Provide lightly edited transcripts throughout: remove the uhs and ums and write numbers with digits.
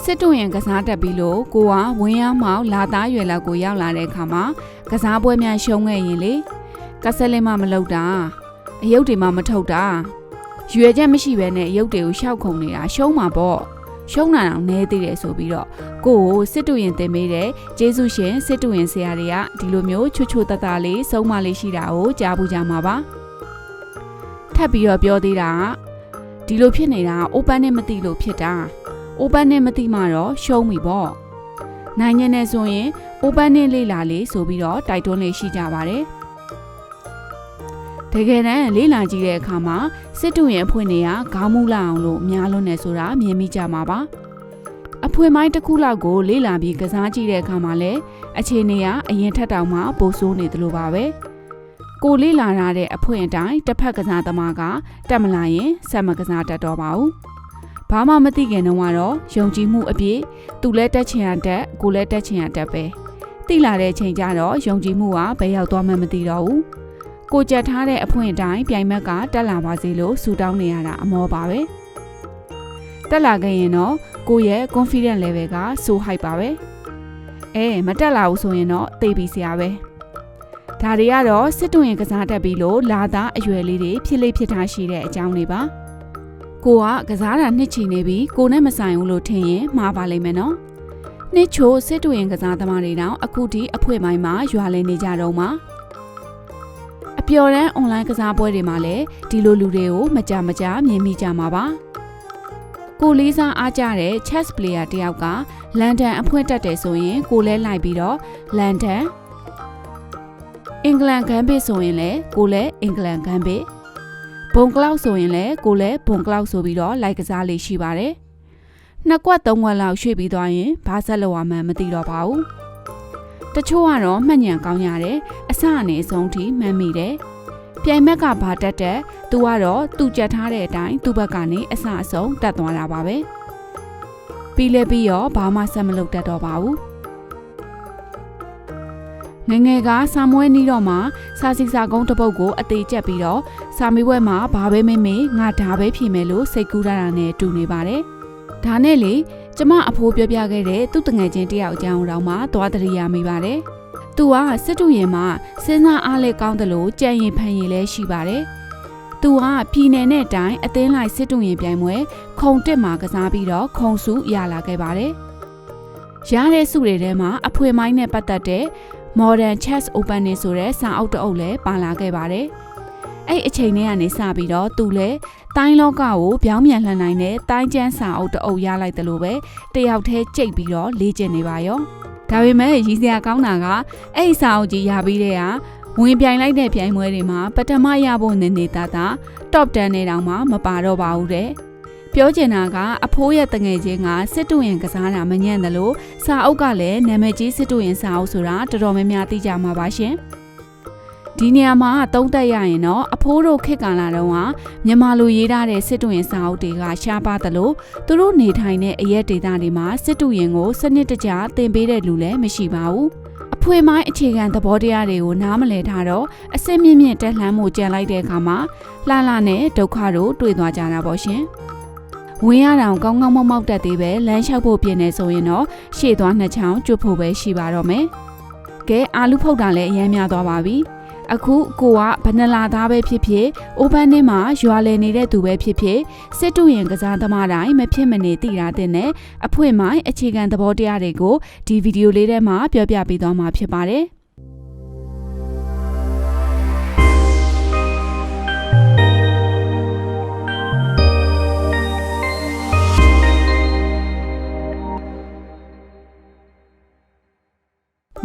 စစ်တုရင်ကစားတက်ပြီးလို့ကိုကဝင်းရမောက်လာသားရွယ်လောက်ကိုရောက်လာတဲ့အခါမှာကစားပွဲများရှုံးခဲ့ရင်လေကဆက်လင်းမမလုပ်တာအယုတ်တွေမှမထုတ်တာရွယ်ချက်မရှိဘဲနဲ့အယုတ်တွေကိုရှောက်ခုံနေတာရှုံးမှာပေါ့ရှုံးတာတော့နဲသေးတယ်ဆိုပြီးတော့ကိုကိုစစ်တုရင်တင်ပေးတဲ့ကျေးဇူးရှင်စစ်တုရင်ဆရာတွေကဒီလိုမျိုးချွတ်ချွတ်တတလေးစုံမလေးရှိတာကိုကြားဘူးကြမှာပါထပ်ပြီးတော့ပြောသေးတာဒီလိုဖြစ်နေတာအိုပန်းနဲ့မသိလို့ဖြစ်တာအိုပန်းနဲ့မသိမှတော့ရှုံးပြီပေါ့နိုင်ညနေဆိုရင်အိုပန်းနဲ့လေးလာလေးဆိုပြီးတော့တိုက်တွန်းလေးရှိကြပါတယ်တကယ်တမ်းလေးလာကြည့်တဲ့အခါမှာစစ်တုရင်အဖွင့်တွေကခေါင်းမူလာအောင်လို့များလွန်းနေဆိုတာမြင်မိကြမှာပါအဖွင့်ပိုင်းတစ်ခုလောက်ကိုလေးလာပြီးကစားကြည့်တဲ့အခါမှာလည်းအခြေအနေကအရင်ထက်တောင်မှပိုဆိုးနေသလိုပါပဲကိုလေးလာရတဲ့အဖွင့်အတိုင်းတစ်ဖက်ကစားသမားကတက်မလာရင်ဆက်မကစားတတ်တော့ပါဘူးဘာမှမသိခင်တုန်းကတော့ယုံကြည်မှုအပြည့်သူလည်းတက်ချင်ရတက်ကိုလည်းတက်ချင်ရတက်ပဲသိလာတဲ့ချိန်ကျတော့ယုံကြည်မှုကဘယ်ရောက်သွားမှမသိတော့ဘူးကိုကြက်ထားတဲ့အဖွင့်အတိုင်းပြိုင်ဘက်ကတက်လာပါစေလို့ဆုတောင်းနေရတာအမောပါပဲတက်လာခဲ့ရင်တော့ကိုရဲ့ confidence level ကဆိုးဟိုက်ပါပဲမတက်လာဘူးဆိုရင်တော့သိပြီဆရာပဲဒါတွေကတော့စစ်တုရင်ကစားတတ်ပြီးလို့လာသားအရွယ်လေးတွေဖြစ်လိဖြစ်ထားရှိတဲ့အကြောင်းတွေပါကိုကစားတာနှစ်ချီနေပြီးကိုနဲ့မဆိုင်ဘူးလို့ထင်ရင်မှားပါလိမ့်မယ်နော်နှစ်ချိုစစ်တုရင်ကစားသမားတွေတောင်အခုထိအဖွင့်ပိုင်းမှာရွာလည်နေကြတော့မှာအပျော်တမ်းအွန်လိုင်းကစားပွဲတွေမှာလည်းဒီလိုလူတွေကိုမကြမြင်မိကြမှာပါကိုလေးစားအားကြတဲ့ chess player တယောက်ကလန်ဒန်အဖွင့်တက်တယ်ဆိုရင်ကိုလဲလိုက်ပြီးတော့လန်ဒန်အင်္ဂလန်ဂမ်ဘစ်ဆိုရင်လည်းကိုလဲအင်္ဂလန်ဂမ်ဘစ်ဘုံကလောက်ဆိုရင်လည်းကိုလဲဘုံကလောက်ဆိုပြီးတော့လိုက်ကစားလေးရှိပါတယ်နှစ်ကွက်သုံးကွက်လောက်ရွှေ့ပြီးသွားရင်ဘာဆက်လို့ရမှန်းမသိတော့ပါဘူးတချို့ကတော့မှတ်ဉာဏ်ကောင်းရတယ်အစအနေအဆုံးထိမှတ်မိတယ်ပြိုင်ဘက်ကဘာတက်တက်သူကတော့သူကြက်ထားတဲ့အတိုင်းသူ့ဘက်ကနေအစအဆုံးတက်သွားတာပါပဲပြီးရောဘာမှဆက်မလုပ်တတ်တော့ပါဘူးငငယ်ကစာမွဲနီးတော့မှစာစီစာကုန်းတစ်ပုတ်ကိုအသေးကျက်ပြီးတော့စာမေးပွဲမှာဘာပဲမေးငါဒါပဲဖြေမယ်လို့စိတ်ကူးရတာနဲ့တူနေပါတယ်ဒါနဲ့လေကျမအဖိုးပြောပြခဲ့တဲ့သူ့တငယ်ချင်းတယောက်အကြောင်းတော့မှသွားတရိယာမိပါတယ်သူကစစ်တုရင်မှာစဉ်းစားအားလဲကောင်းတယ်လို့ကြံရင်ဖန်ရင်လဲရှိပါတယ်သူကပြည်နယ်နဲ့တိုင်းအသင်းလိုက်စစ်တုရင်ပြိုင်ပွဲခုံတစ်မှာကစားပြီးတော့ခုံစုရလာခဲ့ပါတယ်ရတဲ့စုတွေထဲမှာအဖွင့်မိုင်းနဲ့ပတ်သက်တဲ့ Modern Chess Open နေဆိုတဲ့စာအုပ်တအုပ်လည်းပါလာခဲ့ပါတယ်အဲ့အချိန်ထဲကနေစပြီးတော့သူလည်းတိုင်းလောကကိုပြောင်းပြန်လှန်နိုင်တဲ့တိုင်းကျန်းစာအုပ်တအုပ်ရလိုက်တယ်လို့ပဲတယောက်တည်းကြိတ်ပြီးတော့လေ့ကျင့်နေပါရောဒါပေမဲ့ရည်စရာကောင်းတာကအဲ့စာအုပ်ကြီးရပြီးတဲ့ဟာဝင်ပြိုင်လိုက်တဲ့ပြိုင်ပွဲတွေမှာပထမရဖို့နေသား top 10နဲ့တောင်မှမပါတော့ပါဘူးတဲ့ပြောချင်တာကအဖိုးရဲ့တငယ်ချင်းကစစ်တုရင်ကစားတာမညံ့တယ်လို့စာအုပ်ကလည်းနာမည်ကြီးစစ်တုရင်စာအုပ်ဆိုတာတော်တော်များများသိကြမှာပါရှင်ဒီနေရာမှာသုံးသက်ရရင်တော့အဖိုးတို့ခေတ်ကာလတုန်းကမြန်မာလူရေးထားတဲ့စစ်တုရင်စာအုပ်တွေကရှားပါသလိုသူတို့နေထိုင်တဲ့အရက်ဒေသတွေမှာစစ်တုရင်ကိုစနစ်တကျသင်ပေးတဲ့လူလည်းမရှိပါဘူးအဖွင့်ပိုင်းအခြေခံသဘောတရားတွေကိုနားမလည်ထားတော့အစစ်မြင့်တက်လှမ်းမှုကြံလိုက်တဲ့အခါမှာလှလှနဲ့ဒုက္ခတို့တွေ့သွားကြတာပေါ့ရှင်ဝင်ရတောင်ကောင်းကောင်းမောက်တက်သေးပဲလမ်းလျှောက်ဖို့ပြင်နေဆိုရင်တော့ရှေ့သွားနှစ်ချောင်းကျွတ်ဖို့ပဲရှိပါတော့မယ်ကဲအာလူဖုတ်တာလည်းအများများသွားပါပြီအခုကိုကဘဏ္ဍလာသားပဲဖြစ်ဖြစ်အိုပန်းထဲမှာရွာလည်နေတဲ့သူပဲဖြစ်ဖြစ်စစ်တုရင်ကစားသမားတိုင်းမဖြစ်မနေသိတာတဲ့နဲ့အဖွင့်ပိုင်းအခြေခံသဘောတရားတွေကိုဒီဗီဒီယိုလေးထဲမှာပြောပြပေးသွားမှာဖြစ်ပါတယ်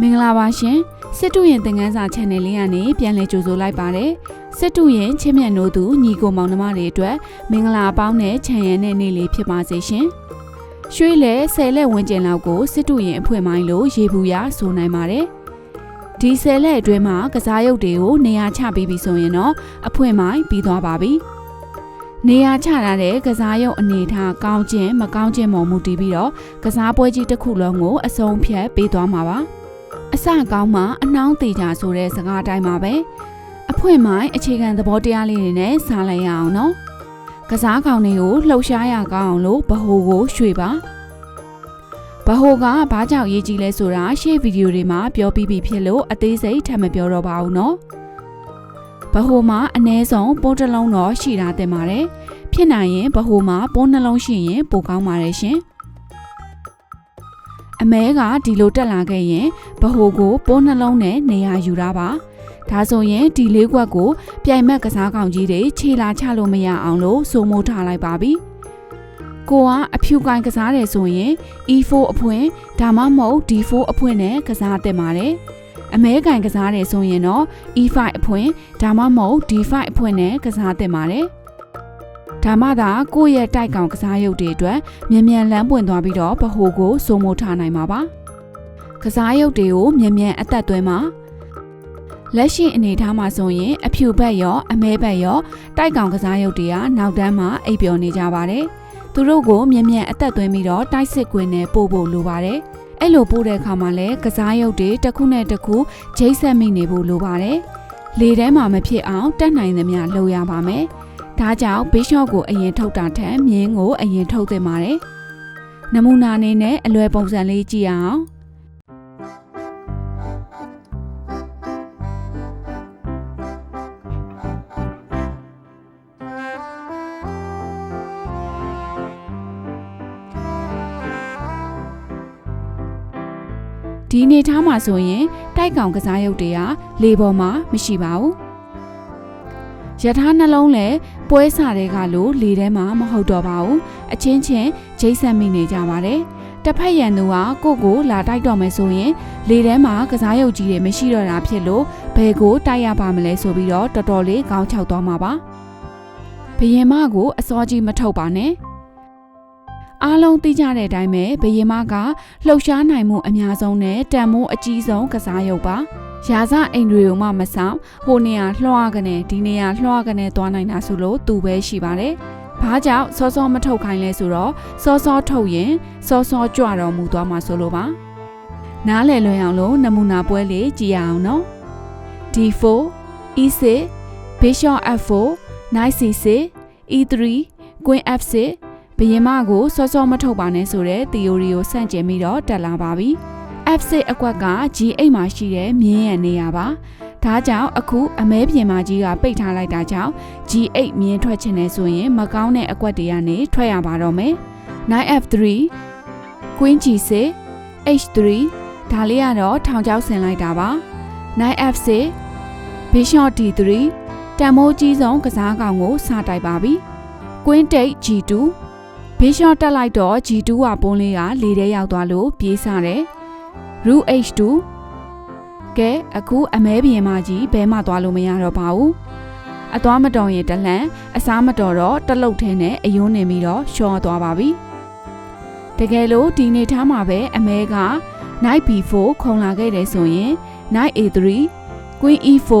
မင်္ဂလာပါရှင်စစ်တုရင်သင်ခန်းစာ channel လေးကနေပြန်လည်ကြိုဆိုလိုက်ပါတယ်စစ်တုရင်ချင်းမြတ်နိုးသူညီကိုမောင်နှမတွေအတွက်မင်္ဂလာပေါင်းနဲ့ခြံရံတဲ့နေ့လေးဖြစ်ပါစေရှင်ရွှေလဲ10လက်ဝန်းကျင်လောက်ကိုစစ်တုရင်အဖွင့်ပိုင်းလို့ရေဘူးရဆိုနိုင်ပါတယ်ဒီ10လက်အတွင်းမှာကစားရုပ်တွေကိုနေရာချပြီးပြီဆိုရင်တော့အဖွင့်ပိုင်းပြီးသွားပါပြီနေရာချထားတဲ့ကစားရုပ်အနေထားကောင်းခြင်းမကောင်းခြင်းပေါ်မူတည်ပြီးတော့ကစားပွဲကြီးတစ်ခုလုံးကိုအဆုံးဖြတ်ပေးသွားမှာပါအစကောင်းမှအနှောင်းသေးကြဆိုတဲ့စကားတိုင်းပါပဲအဖွင့်ပိုင်းအခြေခံသဘောတရားလေးတွေနဲ့စားလိုက်ရအောင်နော်ကစားကောင်တွေကိုလှုပ်ရှားရကောင်းအောင်လို့ဘဟုကိုရွှေ့ပါ ဘဟိုကဘာကြောင့်ရေးကြည့်လဲဆိုတာရှေ့ဗီဒီယိုတွေမှာပြောပြပြီးဖြစ်လို့အသေးစိတ်ထပ်မပြောတော့ပါဘူးနော်ဘဟိုမှာအနည်းဆုံးပိုးတစ်လုံးတော့ရှိတာတင်ပါတယ်ဖြစ်နိုင်ရင်ဘဟိုမှာပိုးနှလုံးရှိရင်ပိုကောင်းပါတယ်ရှင်အမဲကဒီလိုတက်လာခဲ့ရင်ဘဟိုကိုပိုးနှလုံးနဲ့နေရာယူတာပါဒါဆိုရင်ဒီလေးခွက်ကိုပြိုင်မက်ကစားကောင်ကြီးတွေခြေလာချလို့မရအောင်လို့စိုးမိုးထားလိုက်ပါပြီကိုကအဖြူကိုင်းကစားတယ်ဆိုရင် E4 အဖွင့်ဒါမှမဟုတ် D4 အဖွင့်နဲ့ကစားတင်ပါတယ်အမဲကိုင်းကစားတယ်ဆိုရင်တော့ E5 အဖွင့်ဒါမှမဟုတ် D5 အဖွင့်နဲ့ကစားတင်ပါတယ်ဒါမှသာကိုယ့်ရဲ့တိုက်ကောင်ကစားရုပ်တွေအတွက်မြန်မြန်လမ်းပွင့်သွားပြီးတော့ဗဟိုကိုစိုးမိုးထားနိုင်မှာပါကစားရုပ်တွေကိုမြန်မြန်အသက်သွင်းမှာလက်ရှိအနေထားမှာဆိုရင်အဖြူဘက်ရောအမဲဘက်ရောတိုက်ကောင်ကစားရုပ်တွေကနောက်တန်းမှာအိပ်ပျော်နေကြပါတယ်သူတို့ကိုမြန်မြန်အသက်သွင်းပြီးတော့တိုက်စစ်ကွင်းနဲ့ပို့ဖို့လိုပါတယ်အဲ့လိုပို့တဲ့အခါမှာလည်းကစားရုပ်တွေတစ်ခုနဲ့တစ်ခုချိတ်ဆက်မိနေဖို့လိုပါတယ်လေထဲမှာမဖြစ်အောင်တက်နိုင်သမျှလုပ်ရပါမယ်ဒါကြောင့်ဘေးရှော့ကိုအရင်ထုတ်တာထက်မြင်းကိုအရင်ထုတ်သင့်ပါတယ်နမူနာအနေနဲ့အလွယ်ပုံစံလေးကြည့်အောင်ဒီနေထားမှာဆိုရင်တိုက်ကောင်ကစားရုပ်တွေကလေပေါ်မှာမရှိပါဘူးရထားနှလုံးလည်းပွဲစားတွေကလို့လေထဲမှာမဟုတ်တော့ပါဘူးအချင်းချင်းချိတ်ဆက်မိနေကြပါတယ်တစ်ဖက်ရန်သူကကိုလာတိုက်တော့မယ်ဆိုရင်လေထဲမှာကစားရုပ်ကြီးတွေမရှိတော့တာဖြစ်လို့ဘယ်ကိုတိုက်ရပါမလဲဆိုပြီးတော့တော်တော်လေးခေါင်းချောက်သွားမှာပါဘယင်မကိုအစောကြီးမထုတ်ပါနဲ့အားလုံးသိကြတဲ့အတိုင်းပဲဘယင်မကလှုပ်ရှားနိုင်မှုအများဆုံးနဲ့တန်မိုးအကြီးဆုံးကစားရုပ်ပါရာဇအိမ်တွေကိုမှမဆောင်ဟိုနေရာလွှားကနေဒီနေရာလွှားကနေသွားနိုင်တာဆိုလို့သူပဲရှိပါတယ်ဘာကြောင့်စောစောမထုတ်ခိုင်းလဲဆိုတော့စောစောထုတ်ရင်စောစောကြွတော်မူသွားမှာဆိုလို့ပါနားလည်လွယ်အောင်လို့နမူနာပွဲလေးကြည့်ရအောင်နော် D4 E6 Bishop F4 Knight C6 E3 Queen F6 ဘယင်မကိုစောစောမထုတ်ပါနဲ့ဆိုတဲ့ theory ကိုဆန့်ကျင်ပြီးတော့တက်လာပါပြီ F6 အကွက်က G8 မှာရှိတဲ့မြင်းရဲ့နေရာပါဒါကြောင့်အခုအမဲပြင်မကြီးကပိတ်ထားလိုက်တာကြောင့် G8 မြင်းထွက်ချင်တယ်ဆိုရင်မကောင်းတဲ့အကွက်တွေကနေထွက်ရပါတော့မယ် Knight F3 Queen G6 H3 ဒါလေးကတော့ထောင်ချောက်ဆင်လိုက်တာပါ Knight F6 Bishop D3 တန်မိုးကြီးဆုံးကစားကောင်ကိုစတိုက်ပါပြီ Queen Take G2 Bishop တက်လိုက်တော့ G2 ကပုံးလေးကလေထဲရောက်သွားလို့ပြေးစားတယ် Rook H2 ကဲအခုအမဲပြင်မကြီးဘဲမှသွားလို့မရတော့ပါဘူးအသွားမတော်ရင်တလှန်အစားမတော်တော့တလုတ်ထဲနဲ့အယွန်းနေပြီးတော့ရှော့သွားပါပြီတကယ်လို့ဒီနေထားမှာပဲအမဲက Knight B4 ခုံလာခဲ့တယ်ဆိုရင် Knight A3 Queen E4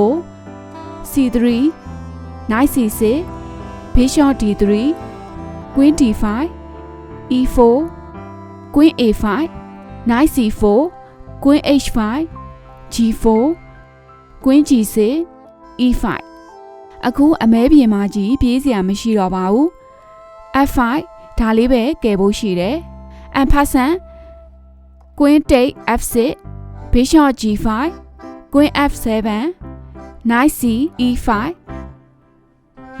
C3 Knight C6 Bishop D3 Queen D5 E4 Queen A5 Knight C4 Queen H5 G4 Queen G6 E5 အခုအမဲပြင်မကြီးပြေးစရာမရှိတော့ပါဘူး F5 ဒါလေးပဲကယ်ဖို့ရှိတယ် and person Queen Take F6 Bishop G5 Queen F7 Knight C E5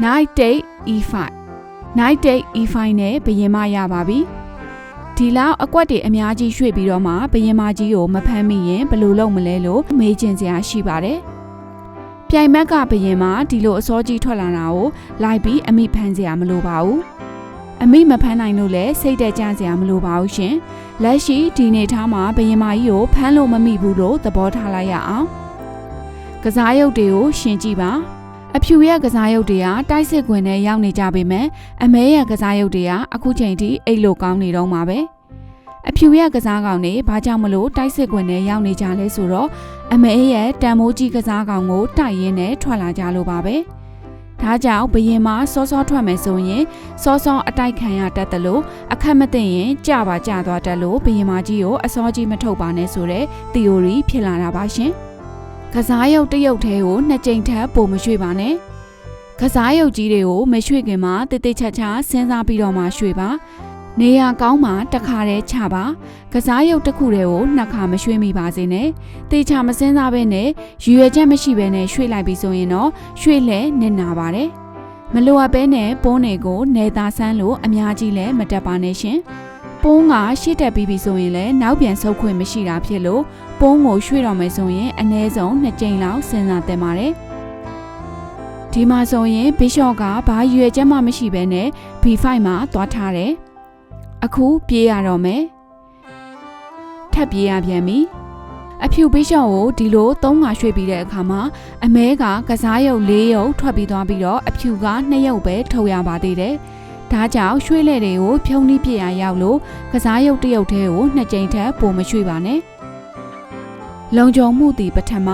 Knight Take E5 Knight Take E5 နဲ့ဘယင်မရပါပြီဒီလောက်အကွက်တွေအများကြီးရွှေ့ပြီးတော့မှဘယင်မကြီးကိုမဖမ်းမိရင်ဘယ်လိုလုပ်မလဲလို့မေးချင်စရာရှိပါတယ်ပြိုင်မက်ကဘယင်မဒီလိုအစောကြီးထွက်လာတာကိုလိုက်ပြီးအမိဖမ်းစရာမလိုပါဘူးအမိမဖမ်းနိုင်လို့လည်းစိတ်တက်ကြစရာမလိုပါဘူးရှင်လက်ရှိဒီနေထားမှာဘယင်မကြီးကိုဖမ်းလို့မမိဘူးလို့သဘောထားလိုက်ရအောင်ကစားရုပ်တွေကိုရှင်းကြည့်ပါအဖြူရဲ့ကစားရုပ်တွေကတိုက်စစ်ခွင်နဲ့ရောက်နေကြပေမဲ့အမဲရဲ့ကစားရုပ်တွေကအခုချိန်ထိအိတ်လို့ကောင်းနေတော့မှာပဲအဖြူရဲ့ကစားကောင်တွေဘာကြောင့်မလို့တိုက်စစ်ခွင်နဲ့ရောက်နေကြလဲဆိုတော့အမဲရဲ့တန်မိုးကြီးကစားကောင်ကိုတိုက်ရင်းနဲ့ထွက်လာကြလို့ပါပဲဒါကြောင့်ဘယင်မစောစောထွက်မယ်ဆိုရင်စောစောအတိုက်ခံရတတ်တယ်လို့အခက်မသိရင်ကြပါကြသွားတတ်လို့ဘယင်မကြီးကိုအစောကြီးမထုတ်ပါနဲ့ဆိုတဲ့ theory ဖြစ်လာတာပါရှင်ကစားရုပ်တစ်ရုပ်သေးကိုနှစ်ကြိမ်ထပ်ပို့မရွှေ့ပါနဲ့ကစားရုပ်ကြီးတွေကိုမရွှေ့ခင်မှာတိတိကျကျစဉ်းစားပြီးတော့မှရွှေ့ပါ နေရာကောင်းမှတစ်ခါတည်းချပါကစားရုပ်တစ်ခုတည်းကိုနှစ်ခါမရွှေ့မိပါစေနဲ့တေချာမစင်းစားဘဲနဲ့ရွေရွယ်ချက်မရှိဘဲနဲ့ရွှေ့လိုက်ပြီးဆိုရင်တော့ရွှေ့လဲနစ်နာပါတယ်မလိုအပ်ဘဲနဲ့ပိုးတွေကိုနေသားဆန်းလို့အများကြီးလဲမတက်ပါနဲ့ရှင်ပိုးကရှေ့တက်ပြီးပြီဆိုရင်လည်းနောက်ပြန်ဆုတ်ခွင့်မရှိတာဖြစ်လို့ပိုးကိုရွှေ့တော့မယ်ဆိုရင်အနည်းဆုံး2ကြိမ်လောက်စဉ်းစားသင့်ပါတယ်ဒီမှာဆိုရင်ဘီရှော့ကဘာရွယ်ချက်မှမရှိဘဲနဲ့ B5 မှာသွားထားတယ်အခုပြေးရတော့မယ်ထပ်ပြေးရပြန်ပြီအဖြူဘီရှော့ကိုဒီလို3ခါရွှေ့ပြီးတဲ့အခါမှာအမဲကကစားရုပ်4ရုပ်ထွက်ပြီးသွားပြီးတော့အဖြူက2ရုပ်ပဲထုတ်ရပါသေးတယ်ဒါကြောင့်ရွှေ့လက်တွေကိုဖြုံးနှီးပြရရောက်လို့ကစားရုပ်1ရုပ်တည်းကို2ကြိမ်ထက်ပိုမရွှေ့ပါနဲ့လုံခြုံမှုတည်ပထမ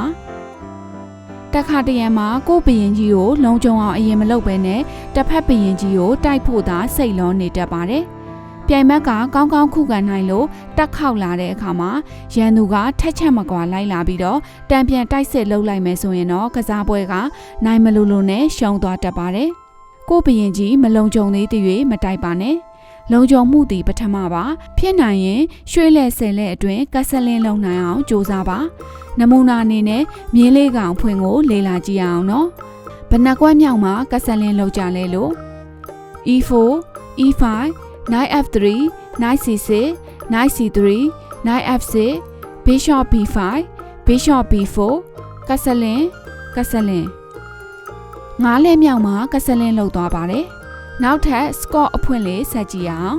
တခါတရံမှာကိုဘရင်ကြီးကိုလုံခြုံအောင်အရင်မလုပ်ဘဲနဲ့တစ်ဖက်ဘရင်ကြီးကိုတိုက်ဖို့သာစိတ်လုံးနေတတ်ပါတယ်ပြိုင်ဘက်ကကောင်းကောင်းခုခံနိုင်လို့တက်ခောက်လာတဲ့အခါမှာရန်သူကထက်ချက်မကွာလိုက်လာပြီးတော့တံပြန်တိုက်စစ်လှုပ်လိုက်မယ်ဆိုရင်တော့ကစားပွဲကနိုင်မလို့လို့နဲ့ရှုံးသွားတတ်ပါတယ်ကိုဘရင်ကြီးမလုံခြုံသေးတဲ့၍မတိုက်ပါနဲ့လုံခြုံမှုတည်ပထမပါဖြစ်နိုင်ရင်ရွှေလက်ဆယ်လက်အတွင်းကဆလင်းလုံနိုင်အောင်ကြိုးစားပါနမူနာအနေနဲ့မြင်းလေးကောင်ဖွင့်ကိုလေ့လာကြည့်အောင်နော်ဘယ်နှကွက်မြောက်မှာကဆလင်းလုံကြလဲလို့ E4 E5 knight f3 knight c6 knight c3 knight f6 bishop b5 bishop b4 ကဆလင်းငါးလဲမြောက်မှာကဆလင်းလုံသွားပါတယ်နောက်ထပ် score အဖွင့်လေးဆက်ကြည့်အောင်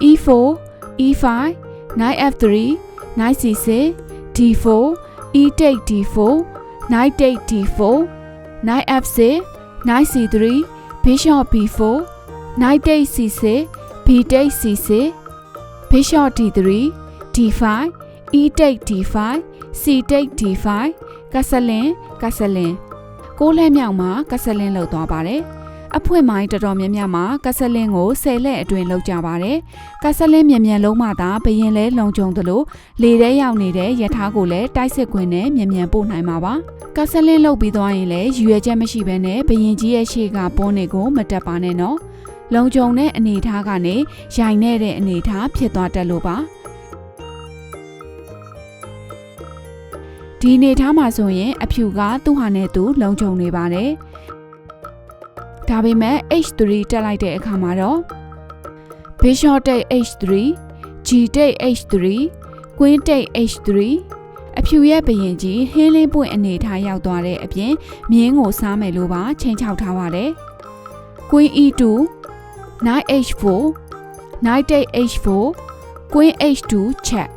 E4 E5 knight f3 knight c6 d4 e take d4 knight take d4 knight f6 knight c3 bishop b4 knight take c6 b take c6 bishop d3 d5 e take d5 c take d5 ကဆလင်းကိုးလဲမြောက်မှာကဆလင်းလောက်သွားပါတယ်အဖွင့်မိုင်းတော်တော်များများမှာကဆလင်းကို10လက်အတွင်းလောက်ကြပါတယ်ကဆလင်းမြန်လုံးမှသာဘရင်လဲလုံခြုံသလိုလေထဲရောက်နေတဲ့ရထားကိုလည်းတိုက်စစ်ခွင်းနဲ့မြန်ပို့နိုင်မှာပါကဆလင်းလောက်ပြီးသွားရင်လည်းရွေချက်မရှိဘဲနဲ့ဘရင်ကြီးရဲ့ရှေ့ကပိုးနေကိုမတက်ပါနဲ့နော်လုံခြုံတဲ့အနေထားကနေရိုင်နေတဲ့အနေထားဖြစ်သွားတတ်လို့ပါဒီအနေထားမှာဆိုရင်အဖြူကသူ့ဟာနဲ့သူလုံခြုံနေပါတယ်ဒါပေမဲ့ h3 တက်လိုက်တဲ့အခါမှာတော့ bishop take h3 g take h3 queen take h3 အဖြူရဲ့ဘရင်ကြီးဟင်းလင်းပွင့်အနေထားရောက်သွားတဲ့အပြင်မြင်းကိုစားမယ်လို့ပါချိန်ချောက်ထားပါတယ် queen e2 knight h4 knight take h4 queen h2 check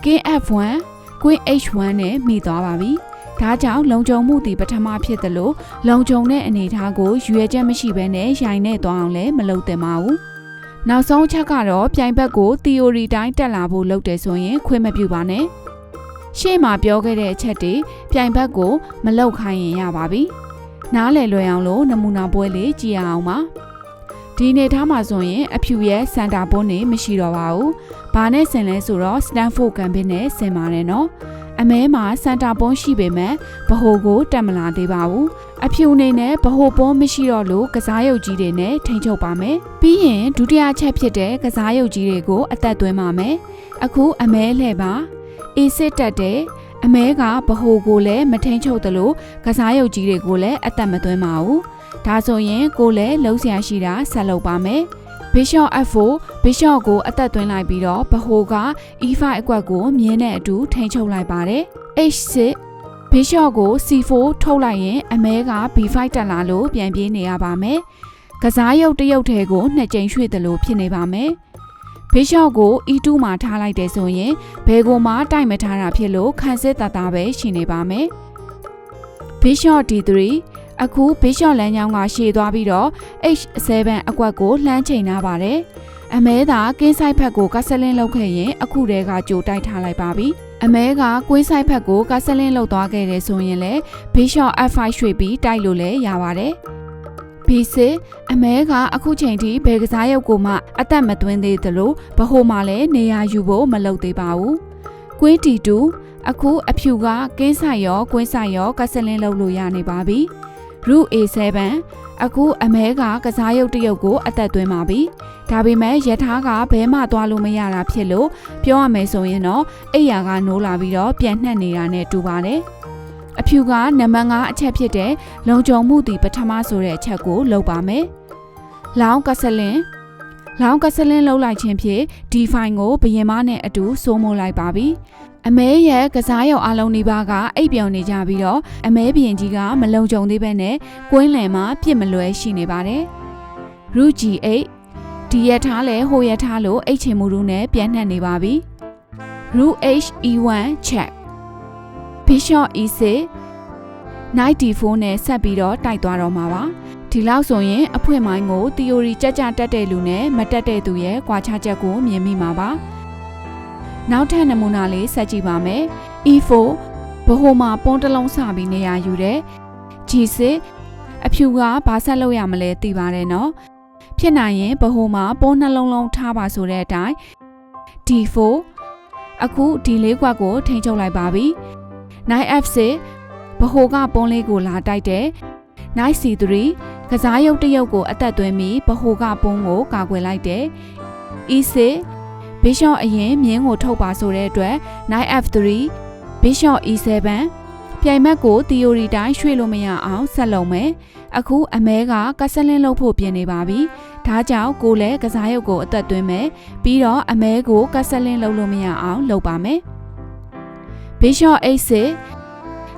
king f1 queen h1 နဲ့မိသွားပါပြီဒါကြောင့်လုံခြုံမှုတည်ပထမဖြစ်သလိုလုံခြုံတဲ့အနေအထားကိုရွေချက်မရှိဘဲနဲ့ရိုင်နဲ့သွားအောင်လည်းမလုပ်သင့်ပါဘူးနောက်ဆုံးချက်ကတော့ပြိုင်ဘက်ကို theory တိုင်းတက်လာဖို့လုပ်တယ်ဆိုရင်ခွင့်မပြုပါနဲ့ရှေ့မှာပြောခဲ့တဲ့အချက်တွေပြိုင်ဘက်ကိုမလုပ်ခိုင်းရင်ရပါပြီနားလည်လွယ်အောင်လို့နမူနာပွဲလေးကြည့်ရအောင်ပါဒီနေထားမှာဆိုရင်အဖြူရဲ့စန်တာပွန်းနေမရှိတော့ပါဘူးဘာနဲ့ဆင်လဲဆိုတော့ Stanford Gambit နဲ့ဆင်ပါတယ်နော်အမဲမှာစန်တာပွန်းရှိပေမဲ့ဗဟိုကိုတက်မလာသေးပါဘူးအဖြူအနေနဲ့ဗဟိုပွန်းမရှိတော့လို့ကစားရုပ်ကြီးတွေနဲ့ထိန်းချုပ်ပါမယ်ပြီးရင်ဒုတိယချက်ဖြစ်တဲ့ကစားရုပ်ကြီးတွေကိုအသက်သွင်းပါမယ်အခုအမဲလှည့်ပါအေးစစ်တက်တဲ့အမဲကဗဟိုကိုလည်းမထိန်းချုပ်သလိုကစားရုပ်ကြီးတွေကိုလည်းအသက်မသွင်းပါဘူးဒါဆိုရင်ကိုလည်းလုံးဆရာရှိတာဆက်လုပ်ပါမယ်Bishop F4 Bishop ကိုအသက်သွင်းလိုက်ပြီးတော့ဗဟိုက E5 အကွက်ကိုမြင်းနဲ့အတူထိန်းချုပ်လိုက်ပါတယ် H6 Bishop ကို C4 ထုတ်လိုက်ရင်အမဲက B5 တက်လာလို့ပြန်ပြေးနေရပါမယ်ကစားရုပ်တစ်ရုပ်ထဲကို2ကြိမ်ရွှေ့သလိုဖြစ်နေပါမယ်Bishop ကို E2 မှာထားလိုက်တယ်ဆိုရင်ဘယ်ကိုမှတိုက်မထားတာဖြစ်လို့ခံစစ်တသားပဲရှိနေပါမယ် Bishop D3 အခု Bishop လမ်းကြောင်းကရှည်သွားပြီးတော့ H7 အကွက်ကိုလှမ်းချိန်ထားပါတယ်အမဲသာကင်းဆိုင်ဖက်ကိုကဆလင်းလောက်ခဲ့ရင်အခုတည်းကကြိုတိုက်ထားလိုက်ပါပြီအမဲကကွင်းဆိုင်ဖက်ကိုကဆလင်းလောက်သွားခဲ့တယ်ဆိုရင်လည်း Bishop F5 ရွှေ့ပြီးတိုက်လို့လည်းရပါတယ်B6 အမဲကအခုချိန်ထိဘယ်ကစားရုပ်ကိုမှအသက်မသွင်းသေးသလိုဗဟိုမှာလည်းနေရာယူဖို့မလုပ်သေးပါဘူးကွင်း D2 အခုအဖြူကကင်းဆိုင်ရောကွင်းဆိုင်ရောကဆလင်းလောက်လို့ရနေပါပြီ Route A7 အခုအမဲကကစားရုပ်တရုပ်ကိုအသက်သွင်းပါပြီဒါပေမဲ့ရထားကဘဲမှသွားလို့မရတာဖြစ်လို့ပြောရမယ်ဆိုရင်တော့အိယာကနိုးလာပြီးတော့ပြန်နှက်နေတာနဲ့တူပါတယ်အဖြူကနံပါတ်5အချက်ဖြစ်တဲ့လုံခြုံမှုတည်ပထမဆိုတဲ့အချက်ကိုလုပ်ပါမယ်လောင်းကဆလင်းလှုပ်လိုက်ခြင်းဖြင့်ဒီဖိုင်ကိုဘရင်မနဲ့အတူစိုးမိုးလိုက်ပါပြီအမဲရဲ့ကစားရုံအလုံးဒီပါကအိပ်ပျော်နေကြပြီးတော့အမဲဘရင်ကြီးကမလုံခြုံသေးပဲနဲ့ကွင်းလယ်မှာပြစ်မလွဲရှိနေပါတယ်။ Route G8 ဒီရထားလဲဟိုရထားလို့အိတ်ချင်မှုတို့နဲ့ပြန်နှံ့နေပါပြီ။ Route HE1 check Bishop E6 Knight D4 နဲ့ဆက်ပြီးတော့တိုက်သွားတော့မှာပါ။ဒီလောက်ဆိုရင်အဖွင့်မိုင်းကို theory ကြတက်တဲ့လူနဲ့မတက်တဲ့သူရဲ့ကွာခြားချက်ကိုမြင်မိမှာပါ။နောက်ထပ်နမူနာလေးဆက်ကြည့်ပါမယ် E4 ဘဟိုမှာပုံးတစ်လုံးစပြီးနေရာယူတယ် G6 အဖြူကဘာဆက်လုပ်ရမလဲသိပါတယ်နော်ဖြစ်နိုင်ရင်ဘဟိုမှာပုံးနှလုံးလုံးထားပါဆိုတဲ့အတိုင်း D4 အခုဒီလေးကွက်ကိုထိန်းချုပ်လိုက်ပါပြီ Knight F6 ဘဟိုကပုံးလေးကိုလာတိုက်တယ် Knight C3 ကစားရုပ်တရုပ်ကိုအသက်သွင်းပြီးဘဟိုကပုံးကိုကာကွယ်လိုက်တယ် E6 Bishop အရင်မြင်းကိုထုတ်ပါဆိုတဲ့အတွက် Knight F3 Bishop E7 ပြိုင်ဘက်ကို theory တိုင်းရွှေ့လို့မရအောင်ဆက်လုပ်မယ်အခုအမဲကကဆလင်းလုပ်ဖို့ပြင်နေပါပြီဒါကြောင့်ကိုလည်းကစားရုပ်ကိုအသက်သွင်းမယ်ပြီးတော့အမဲကိုကဆလင်းလုပ်လို့မရအောင်လုပ်ပါမယ် Bishop A6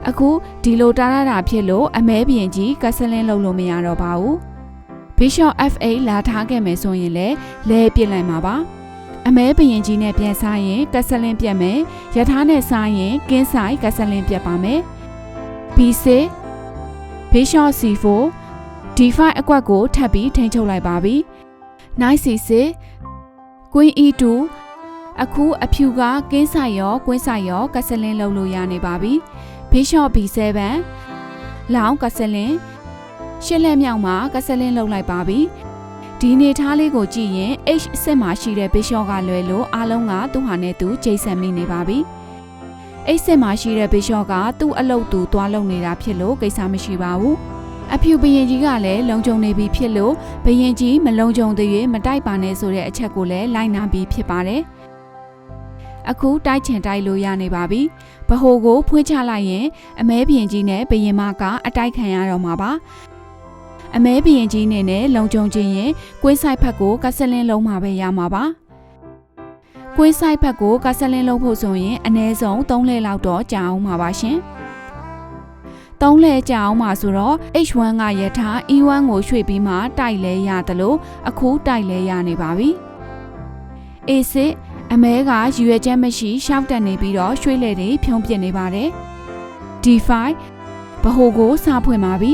အခုဒီလိုတားတာဖြစ်လို့အမဲပြင်ကြီးကဆလင်းလုပ်လို့မရတော့ပါဘူး Bishop F8 လာထားခဲ့မယ်ဆိုရင်လည်းလဲပြစ်လိုက်မှာပါအမဲဘရင်ကြီးနဲ့ပြန်စားရင်ကဆလင်းပြတ်မယ်ရထားနဲ့စားရင်ကင်းဆိုင်ကဆလင်းပြတ်ပါမယ် B6 Bishop C4 D5 အကွက်ကိုထပ်ပြီးထိန်းချုပ်လိုက်ပါပြီ Knight C6 Queen E2 အခုအဖြူကကင်းဆိုင်ရောကွင်းဆိုင်ရောကဆလင်းလုပ်လို့ရနေပါပြီ Bishop B7 လောင်းကဆလင်းရှစ်လက်မြောက်မှာကဆလင်းလုပ်လိုက်ပါပြီဒီနေထားလေးကိုကြည့်ရင် H စစ်မှာရှိတဲ့ Bishop ကလွယ်လို့အားလုံးကသူ့ဟာနဲ့သူဂျိတ်ဆန်မိနေပါပြီ။ H စစ်မှာရှိတဲ့ Bishop ကသူ့အလုပ်သူသွားလုပ်နေတာဖြစ်လို့ကိစ္စမရှိပါဘူး။အဖြူဘရင်ကြီးကလည်းလုံခြုံနေပြီဖြစ်လို့ဘရင်ကြီးမလုံခြုံသေး၍မတိုက်ပါနဲ့ဆိုတဲ့အချက်ကိုလည်းလိုက်နာပြီးဖြစ်ပါတယ်။အခုတိုက်ချင်တိုက်လို့ရနေပါပြီ။ဘဟိုကိုဖွင့်ချလိုက်ရင်အမဲဘရင်ကြီးနဲ့ဘရင်မကအတိုက်ခံရတော့မှာပါ။အမဲဘရင်ကြီးနေနဲ့လုံခြုံခြင်းရင်ကွင်းဆိုင်ဖက်ကိုကဆလင်းလုံးမှာပဲရမှာပါကွင်းဆိုင်ဖက်ကိုကဆလင်းလုံးဖို့ဆိုရင်အနည်းဆုံး3လဲလောက်တော့ကြာအောင်မှာပါရှင်3လဲကြာအောင်မှာဆိုတော့ H1 ကရထား E1 ကိုရွှေ့ပြီးမှတိုက်လဲရတယ်လို့အခုတိုက်လဲရနေပါပြီ A6 အမဲကရွေချက်မရှိရှောက်တက်နေပြီးတော့ရွှေ့လဲတွေဖြုံးပြစ်နေပါတယ် D5 ဘဟိုကိုစားဖွင့်ပါပြီ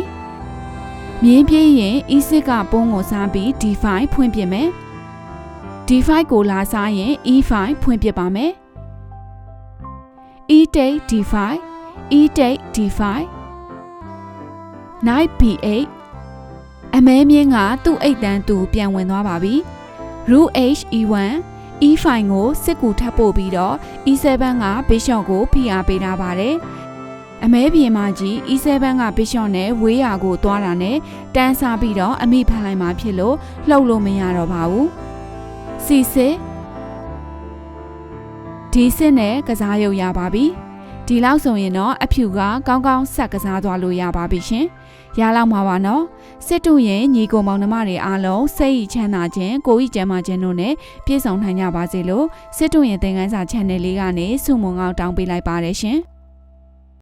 မြင်းပြေးရင် E6 ကပုံးကိုစားပြီး D5 ဖွင့်ပြစ်မယ် D5 ကိုလာစားရင် E5 ဖွင့်ပြစ်ပါမယ် E8 D5 E8 D5 Knight B8 အမဲမြင်းကသူ့အိတ်တန်းသူပြန်ဝင်သွားပါပြီ Route H E1 E5 ကိုစစ်ကူထပ်ပို့ပြီးတော့ E7 က Bishop ကိုဖိအားပေးထားပါတယ်အမဲပြင်မကြီး E7 က Bishop နဲ့ဝေးရာကိုသွားတာနဲ့တန်းစားပြီးတော့အမိဖန်လိုက်မှဖြစ်လို့လှုပ်လို့မရတော့ပါဘူး C6 D6 နဲ့ကစားရုပ်ရပါပြီဒီလောက်ဆိုရင်တော့အဖြူကကောင်းကောင်းဆက်ကစားသွားလို့ရပါပြီရှင်ရလောက်မှာပါနော်စစ်တူရင်ညီကိုမောင်နှမတွေအားလုံးစိတ်ချမ်းသာခြင်းကိုယ်ဤကျမ်းမာခြင်းတို့နဲ့ပြည့်စုံနိုင်ကြပါစေလို့စစ်တူရင်သင်ခန်းစာ channel လေးကနေဆုမွန်ကောင်းတောင်းပေးလိုက်ပါတယ်ရှင်